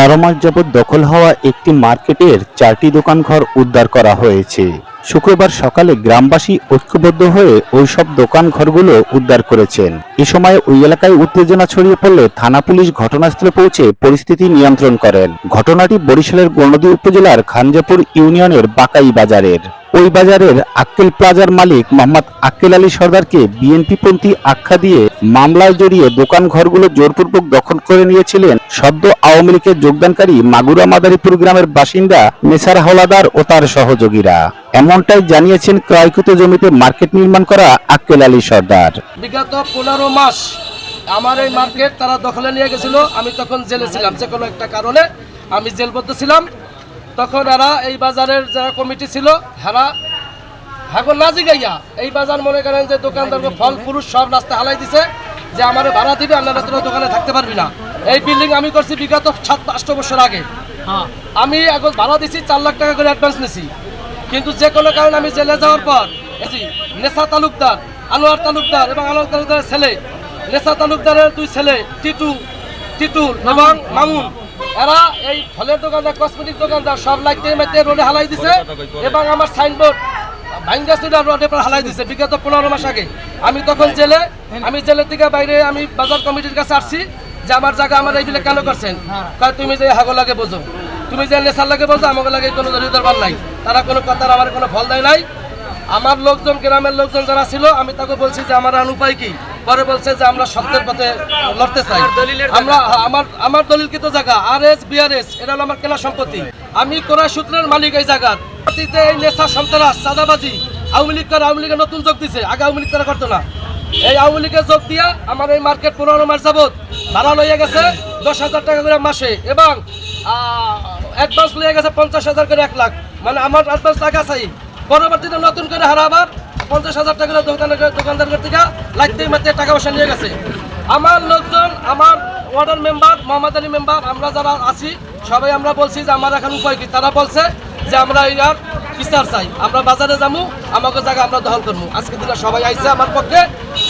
15 মাস যাবৎ দখল হওয়া একটি মার্কেটের 4টি দোকানঘর উদ্ধার করা হয়েছে। শুক্রবার সকালে গ্রামবাসী ঐক্যবদ্ধ হয়ে ওইসব দোকানঘরগুলো উদ্ধার করেছেন। এ সময় ওই এলাকায় উত্তেজনা ছড়িয়ে পড়লে থানা পুলিশ ঘটনাস্থলে পৌঁছে পরিস্থিতি নিয়ন্ত্রণ করেন। ঘটনাটি বরিশালের গণদী উপজেলার খানজাপুর ইউনিয়নের বাকাই বাজারের। ওই বাজারের আক্কেল প্লাজার মালিক মোহাম্মদ আক্কেল আলী সরদারকে বিএনপিপন্থী আখ্যা দিয়ে মামলায় জড়িয়ে দোকানঘরগুলো জোরপূর্বক দখল করে নিয়েছিলেন সদ্য আওয়ামী লীগের যোগদানকারী মাগুরা মাদারীপুর গ্রামের বাসিন্দা নেসার হাওলাদার ও তার সহযোগীরা। এমনটাই জানিয়েছেন ক্রয়কৃত জমিতে মার্কেট নির্মাণ করা আক্কেল আলী সরদার। বিগত 15 মাস আমার এই মার্কেট তারা দখলে নিয়ে গেছিল। আমি তখন জেলে ছিলাম, যে কোনো একটা কারণে আমি জেলবদ্ধ ছিলাম। তখন এরা এই বাজারের যারা কমিটি ছিল হাগো না জিগাইয়া এই বাজার মনে করেন যে দোকানদার ফল পুরুষ সব রাস্তা হালাই দিছে যে আমার ভাড়া দিবে, আপনারা তোরা দোকানে থাকতে পারবি না। এই বিল্ডিং আমি করছি বিগত 7-8 বছর আগে। আমি এখন ভাড়া দিছি 4 লাখ টাকা করে অ্যাডভান্স নিছি। কিন্তু যে কোনো কারণে আমি জেলে যাওয়ার পর নেশা তালুকদার, আনোয়ার তালুকদার এবং আনোয়ার তালুকদারের ছেলে, নেশা তালুকদারের 2 ছেলে টিটুল এবং মামুন, এরা এই ফলের দোকানদার, কসমেটিক দোকানদার সব লাইতে মেতে রোডে হালাই দিছে এবং আমার সাইনবোর্ড ভাঙ্গা চুরা রোডে পর হালাই দিছে বিগত 15 মাস আগে। আমি তখন আমি জেলের থেকে বাইরে আমি বাজার কমিটির কাছে আসছি যে আমার জায়গা আমার এইগুলো কেন করছেন। তুমি যে হাগো লাগে বোঝো, তুমি যে নেশার লাগে বোঝো, আমাকে লাগে কোনো দরবার নাই। তারা কোনো কথার আমার কোনো ফল দেয় নাই। আমার লোকজন, গ্রামের লোকজন যারা ছিল, আমি তাকে বলছি যে আমার উপায় কি। পরে বলছে যে আমরা সত্যের পথে লড়তে চাই। আমরা আমার দলিলকৃত জায়গা RS BRS এটা হলো আমার কেনা সম্পত্তি। আমি কোরআন সূত্রের মালিক এই জায়গার। এই নেশা সন্ত্রাস চাঁদাবাজি আওয়ামী লীগের নতুন যোগ দিছে, আগে আওয়ামী লীগ তারা করতো না। এই আওয়ামী লীগের যোগ দিয়া আমার এই মার্কেট 15 মাস যাবত ভাড়া লইয়া গেছে 10,000 টাকা করে মাসে এবং অ্যাডভান্স লইয়া গেছে 50,000 করে 1 লাখ। মানে আমার অ্যাডভান্স টাকা চাই, পরবর্তীতে নতুন করে হারা আবার 50,000 টাকা দোকানদার থেকে লাগতে মাত্র টাকা পয়সা নিয়ে গেছে। আমার লোকজন, আমার ওয়ার্ডের মেম্বার মোহাম্মদ আলী মেম্বার, আমরা যারা আছি সবাই আমরা বলছি যে আমার এখন উপায় কি। তারা বলছে যে আমরা ইয়ার বিচার চাই, আমরা বাজারে যাবো, আমাকে জায়গা আমরা দখল করবো। আজকে দিনে সবাই আইছে আমার পক্ষে,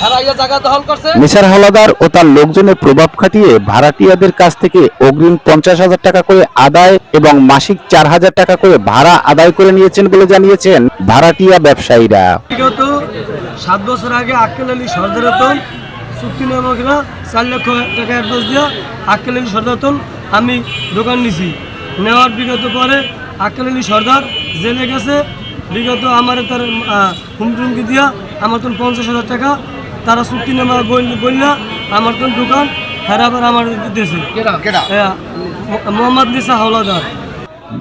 হারাইয়া জায়গা দখল করছে। নেসার হাওলাদার ও তার লোকজনের প্রভাব খাটিয়ে ভাড়াটিয়াদের কাছ থেকে অগ্রিম 50,000 টাকা করে আদায় এবং মাসিক 4,000 টাকা করে ভাড়া আদায় করে নিয়েছেন বলে জানিয়েছেন ভাড়াটিয়া ব্যবসায়ীরা। বিগত 7 বছর আগে আক্কেল আলী সরদার চুক্তি নামকরা 4 লক্ষ টাকা অ্যাডভান্স দিয়ে আক্কেল আলী সরদার আমি দোকান নিছি। নেওয়ার বিগত পরে আক্কেল আলী সরদার জেলে গেছে। বিগত আমার তার হুমকি দিয়া আমার 50,000 টাকা তারা চুক্তি নামা বললা আমার দোকান তারা আবার আমার দিয়েছে মোহাম্মদ নেসার হাওলাদার।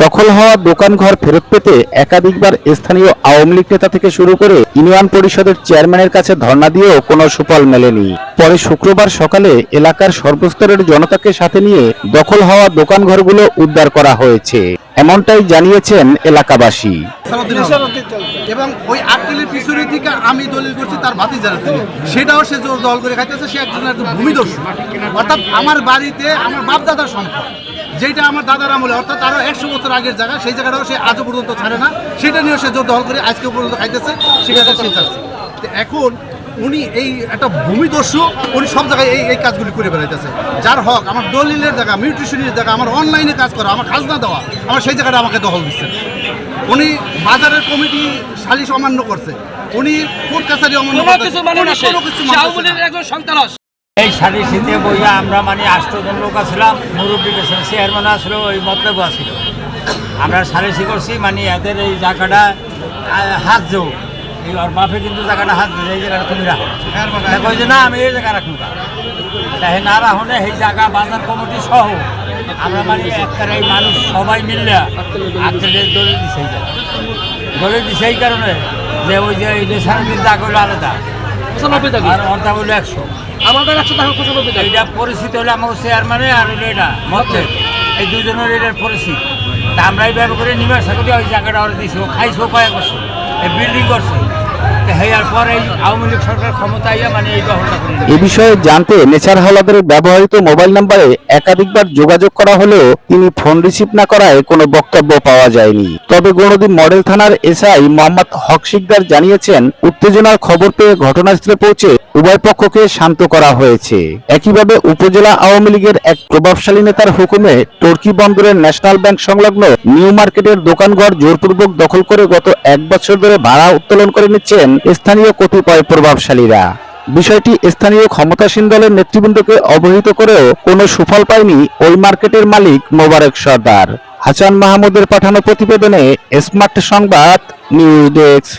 দখল হওয়া দোকানঘর ফেরত পেতে একাধিকবার স্থানীয় আওয়ামী লীগ নেতা থেকে শুরু করে ইউনিয়ন পরিষদের চেয়ারম্যানের কাছে ধর্ণা দিয়েও কোনো সুফল মেলেনি। পরে শুক্রবার সকালে এলাকার সর্বস্তরের জনতাকে সাথে নিয়ে দখল হওয়া দোকানঘরগুলো উদ্ধার করা হয়েছে, এমনটাই জানিয়েছেন এলাকাবাসী। এবং ওই আক্কেলের পিছনে থেকে আমি দলিল করছি তার ভাতিজার থেকে, সেটাও সে জোর দখল করে খাইতেছে। সে একজন ভূমিদস্যু, অর্থাৎ আমার বাড়িতে আমার বাপ দাদার সম্পদ, যেটা আমার দাদার আমলে অর্থাৎ আরও 100 বছর আগের জায়গা, সেই জায়গাটাও সে আজও পর্যন্ত ছাড়ে না। সেটা নিয়েও সে জোর দখল করে আজকে পর্যন্ত খাইতেছে, সেখানে সে চাচ্ছে। এখন উনি এই একটা ভূমিদস্যু, উনি সব জায়গায় এই কাজগুলি করে বেড়াইতেছে। যার হক আমার দলিলের জায়গা, মিউট্রিশনের জায়গা, আমার অনলাইনে কাজ করা, আমার খাজনা দেওয়া, আমার সেই জায়গাটা আমাকে দখল দিচ্ছে। উনি বাজারের কমিটি সালিশ অমান্য করছে, উনি কোর্ট কাছারি অমান্য করছে। এই সালিশিতে বইয়া আমরা 8 জন লোক আসলাম, মুরব্বী গেছেন, চেয়ারম্যান আসলো, ওই মতলব আসছিল। আমরা সালিশি করছি এদের এই জায়গাটা হাত যাও, এই ওর বাপে কিন্তু জায়গাটা হাত দিয়েছে, এই জায়গাটা তুমি রাখো। কইছে না আমি এই জায়গা রাখবো তাই না রাখুনে এই জায়গা বাজার কমিটি সহ আমরা একটা এই মানুষ সবাই মিললে আক্কেলের দলিল দিছে। দলিল দিছে এই কারণে যে ওই যে এই নেশার জায়গা হলো আলাদা, আর অর্থা হলো 100, আমাদের 100 টাকা 95 টাকা। এটা পরিস্থিতি হলে আমার চেয়ারম্যানে আর হলো এটা মতলেব, এই দুজনের এটার পরিস্থিতি। তা আমরা এইভাবে করে নিবাস করে ওই জায়গাটা ওরা দিয়েছি, ও খাইছো কয়েক বছর, এই বিল্ডিং করছে। হেয়ার পর এই আওয়ামী লীগ সরকার ক্ষমতায় মানে এই দখলটা করে নিল। এ বিষয়ে জানতে নেছার হাওলাদারের ব্যবহৃত মোবাইল নম্বরে একাধিকবার যোগাযোগ করা হলেও তিনি ফোন রিসিভ না করায় কোনো বক্তব্য পাওয়া যায়নি। তবে গণদী মডেল থানার এসআই মোহাম্মদ হক শিকদার জানিয়েছেন, উত্তেজনার খবর পেয়ে ঘটনাস্থলে পৌঁছে উভয় পক্ষকে শান্ত করা হয়েছে। একইভাবে উপজেলা আওয়ামী লীগের এক প্রভাবশালী নেতার হুকুমে টর্কি বন্দরের ন্যাশনাল ব্যাংক সংলগ্ন নিউ মার্কেটের দোকানঘর জোরপূর্বক দখল করে গত 1 বছর ধরে ভাড়া উত্তোলন করে নিচ্ছেন স্থানীয় কতিপয় প্রভাবশালীরা। বিষয়টি স্থানীয় ক্ষমতাসীন দলের নেতৃবৃন্দকে অবহিত করেও কোনো সুফল পায়নি ওই মার্কেটের মালিক মোবারক সর্দার। হাসান মাহমুদের পাঠানো প্রতিবেদনে স্মার্ট সংবাদ নিউজ ডেস্ক।